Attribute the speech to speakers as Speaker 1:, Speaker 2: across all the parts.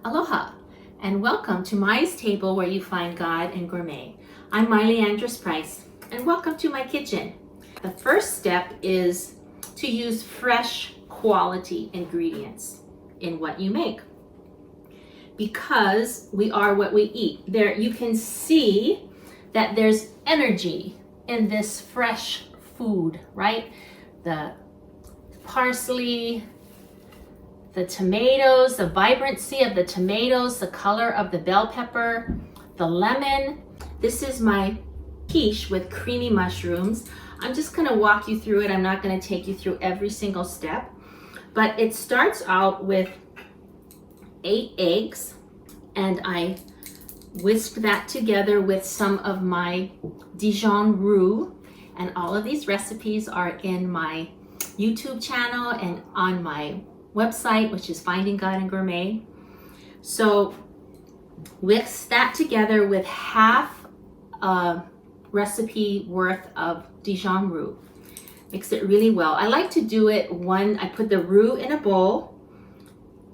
Speaker 1: Aloha, and welcome to Maya's Table, where you find God and gourmet. I'm Andrus-Price, and welcome to my kitchen. The first step is to use fresh quality ingredients in what you make, because we are what we eat. There you can see that there's energy in this fresh food, right? The parsley, the tomatoes, the vibrancy of the tomatoes, the color of the bell pepper, the lemon. This is my quiche with creamy mushrooms. I'm just gonna walk you through it. I'm not gonna take you through every single step, but it starts out with 8 eggs, and I whisk that together with some of my Dijon roux, and all of these recipes are in my YouTube channel and on my website, which is Finding God and Gourmet. So whisk that together with half a recipe worth of Dijon roux. Mix it really well. I like to do it I put the roux in a bowl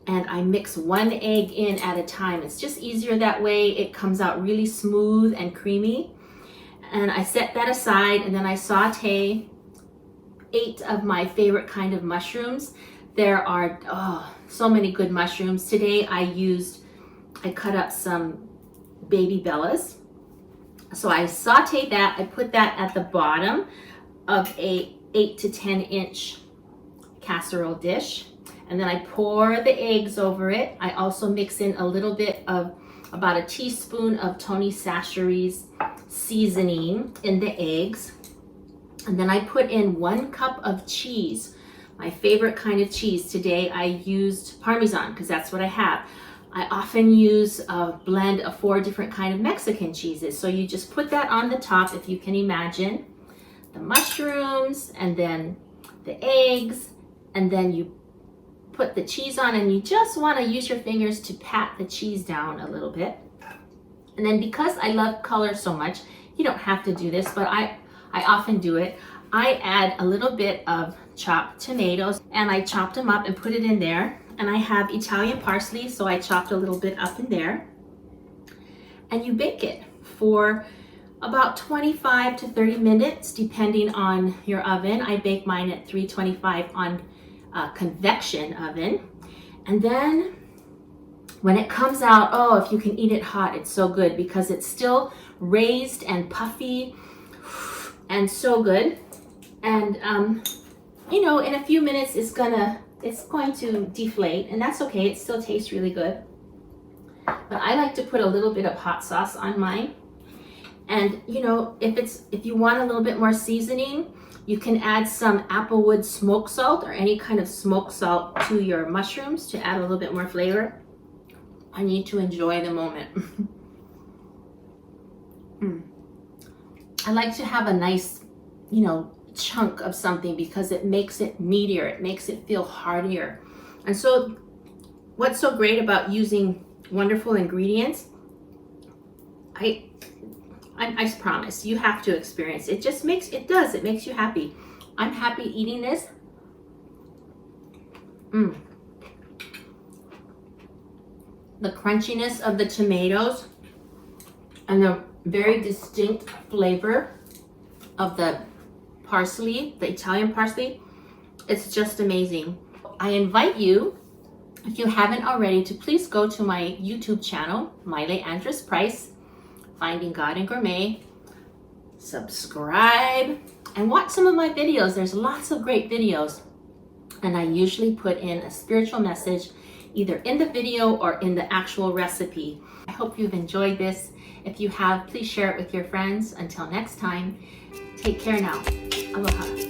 Speaker 1: and I mix 1 egg in at a time. It's just easier that way. It comes out really smooth and creamy. And I set that aside, and then I saute 8 of my favorite kind of mushrooms. There are so many good mushrooms. Today I cut up some baby bellas. So I sauteed that. I put that at the bottom of a 8 to 10 inch casserole dish. And then I pour the eggs over it. I also mix in a little bit of about a teaspoon of Tony Chachere's seasoning in the eggs. And then I put in 1 cup of cheese. My favorite kind of cheese. Today I used Parmesan because that's what I have. I often use a blend of 4 different kind of Mexican cheeses. So you just put that on the top, if you can imagine, the mushrooms and then the eggs, and then you put the cheese on, and you just want to use your fingers to pat the cheese down a little bit. And then, because I love color so much, you don't have to do this, but I often do it. I add a little bit of chopped tomatoes, and I chopped them up and put it in there. And I have Italian parsley, so I chopped a little bit up in there. And you bake it for about 25 to 30 minutes, depending on your oven. I bake mine at 325 on a convection oven. And then when it comes out, if you can eat it hot, it's so good, because it's still raised and puffy and so good. And in a few minutes it's going to deflate, and that's okay. It still tastes really good. But I like to put a little bit of hot sauce on mine. And if you want a little bit more seasoning, you can add some applewood smoke salt or any kind of smoke salt to your mushrooms to add a little bit more flavor. I need to enjoy the moment. I like to have a nice, chunk of something, because it makes it meatier. It makes it feel heartier. And so what's so great about using wonderful ingredients, I promise you have to experience it. It makes you happy. I'm happy eating this. The crunchiness of the tomatoes and the very distinct flavor of the parsley, the Italian parsley, it's just amazing. I invite you, if you haven't already, to please go to my YouTube channel, Andrus-Price, Finding God and Gourmet. Subscribe and watch some of my videos. There's lots of great videos, and I usually put in a spiritual message either in the video or in the actual recipe. I hope you've enjoyed this. If you have, please share it with your friends. Until next time, take care now. Aloha.